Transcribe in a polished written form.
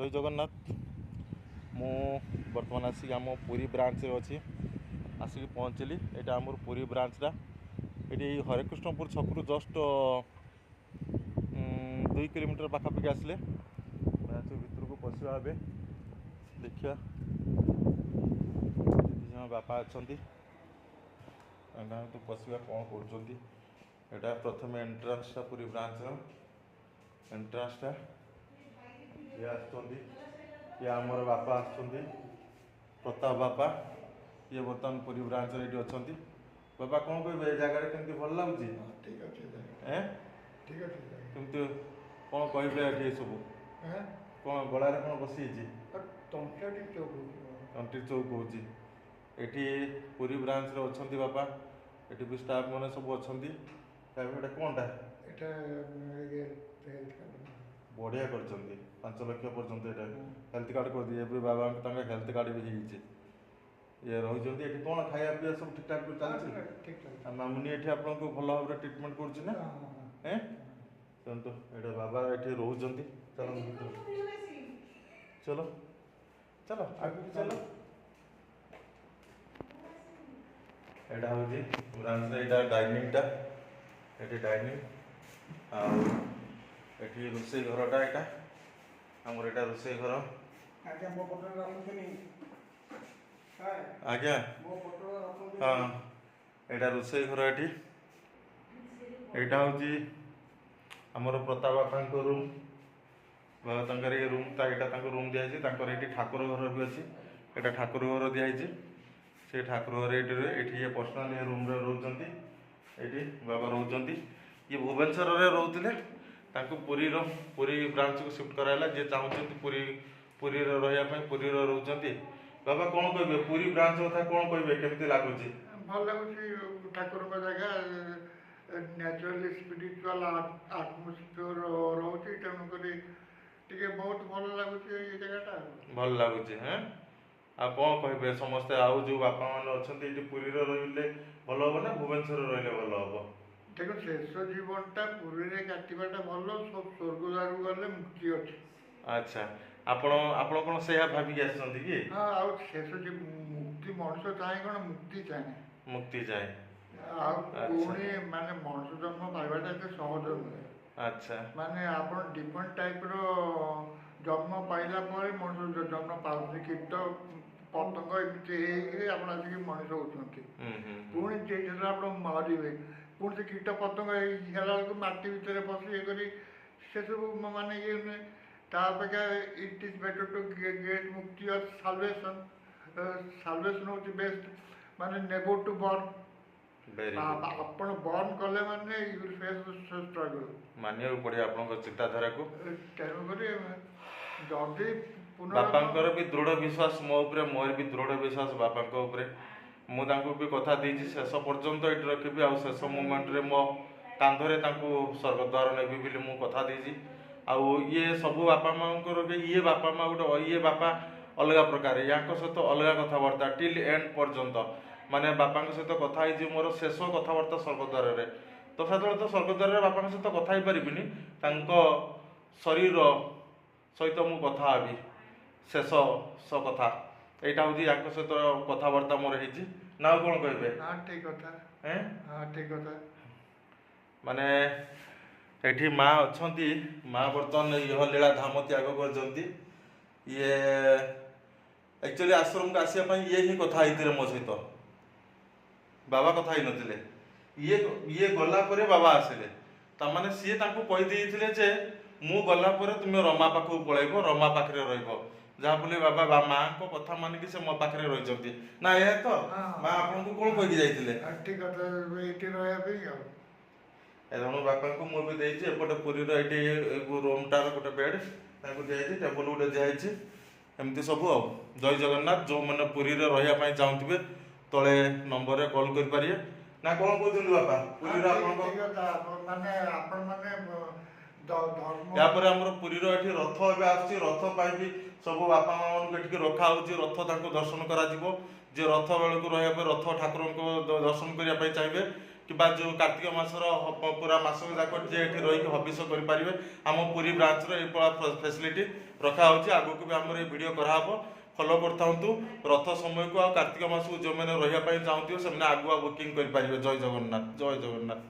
जय जगन्नाथ। मु बर्तमान आसिक आम पुरी ब्रांच अच्छी आसिक पहुँचली। यहाँ आम पुरी ब्रांचटा ये हरेकृष्णपुर छकु जस्ट 2 किलोमीटर पाखापाखि आसले ब्रांच भितर को पशा ए देखा बापा अच्छा तो पशा कौन कर प्रथम एंट्रांसटा पुरी ब्रांच एंट्रांसटा ये आमर बापा आसुँच प्रताप बापा ये बर्तमान पुरी ब्रांच ये अच्छा बाबा कौन कहे जगह केमती भल लगुच कमती कौन कहे ये सब कौन गलार कौन बसी तंटी चौक हो पुरी ब्रांच अच्छा बापा ये भी स्टाफ मैंने सब अच्छा कौनटा बढ़िया कर 5 लाख पर्यंत ये हेल्थ कार्ड कर दिए बाबा हेल्थ कार्ड भी ये रही ये कौन खाया पीवा सब ठीक ठाक चलती मामुनी ये आपको भल भाव ट्रिटमेंट कर चलते ये बाबा ये रोच चलो चलो चलो आगे चलो यहाँ हूँ ब्रांच यहाँ डाइनिंगटा ये डाइनिंग आठी रोसे घरटा यहाँ आमर यहाँ रोसे घर आज्ञा हाँ यहाँ रोसे घर यहाँ हूँ आमर प्रताप बापा रूम बाबा ये रूम यहाँ रूम दिखाई ये ठाकुर घर भी अच्छी यहाँ ठाकुर घर दिखाई से ठाकुर घर ये पर्सनाल ये रूम रोच ये बाबा रोच ये भुवनेश्वर रोते पुरी ब्रांच को शिफ्ट कराला जे चाहते पुरी रही पुरी रोचे बाबा कौन कहे पुरी ब्रांच कथा कौन कहे केमती लगुच भल लगुच ठाकुर जगह नेचुराली स्पिरिचुअल आटमोस्फियर रोचे तेणुक बहुत भल लगुच ये जगह भल लगुच हाँ आ कौन कहे समस्ते आउ जो बापा मैंने अच्छा पुरी रही भल हम ना भुवनेश्वर रही भल हम देखो शेष जीवनटा पुरी रे काटवाटा भल सब स्वर्गद्वार गले मुक्ति अच्छे अच्छा आपण कौन से भाविकी आसछन्ती कि हाँ आउ शेष मुक्ति मनुष्य चाहे कौन मुक्ति चाहे पुणी माने मनुष्य जन्म पाइबाटा एते सहज नुहे अच्छा माने आपण डिफरेंट टाइप रो जन्म पाइला पर मनुष्य जन्म पाउछ कीट पतंग एमती आप मनुष्य होती पुणी जेत आप मरवे पुणी से कीट पतंग है माटी भितर पशि ये करी से सब माने ये नुहे तापेक्षा it is better to get मुक्ति और साल्वेशन साल्वेशन हूँ बेस्ट माने नेवर टू बर्न आपण बर्न कले माने यू विल फेस स्ट्रगल मानिया पड़े आपन चिंताधारा को तेणुक जदि बापा भी दृढ़ विश्वास मो उपरे मोर भी दृढ़ विश्वास बापा मुझे भी कथा देती शेष पर्यंत ये रखी आ शेष मोमेंट रे मो कांधरे स्वर्गद्वार नेबी बोली मु कथा देती आउ ये सब बापा माँ ये बापा माँ गोटे ये बापा अलग प्रकार या सहित अलग कथबार्ता टिल एंड पर्यंत माने बापा सहित कथा मोर शेष कथबार्ता स्वर्गद्वार रे तो साधारण तो स्वर्गद्वार रे बापा सहित कथा ही पारिबिनी शरीर सहित मु कथा हेबी शेष कथा यहाँ हूँ या सहित कथबार्ता मोर होती ना कौन कहे ठीक कथा माने एठी माँ अच्छा माँ बर्तमान यह लीला धाम त्याग कर ये एक्चुअली आश्रम को आसपा ये ही कथा होते मो सहित बाबा कथा ही नथिले ये गला परे बाबा आसिले तामाने सी कहीदे जे मु गला परे तुम रमा पाखक पलैब रमा पाखे रही जहाँ फल बाबा माँ को कथा मानिक से मो पाखे रही ना ये तो माँ आपको कौन कहीकि जाइए ठीक है तेणु बापा को मुझे देती एपटे पुरी रूमटार गोटे बेड दिखाई टेबुल गोटे दिखाई एमती सब आ जय जगन्नाथ जो मैंने पुरी रही चाहूे तले नंबर कॉल करें ना कौन कहते बापा पुरी यापर आम पुरी रथ ए रथ भी सब बापा माँ रखा रथ दर्शन कर रथ बेलू रहा रथ ठाकुर दर्शन करने चाहिए किंवा जो कार्तिक मासर पूरा मास जाक जे ये रही हबिष करें आम पुरी ब्रांच फैसिलिटी रखा होची। आगु को भी आम वीडियो कराहब फॉलो करता रथ समय को आ कार्तिक मास को जो मैंने रही चाहूँ से आगुआ बुकिंग करें। जय जगन्नाथ जय जगन्नाथ।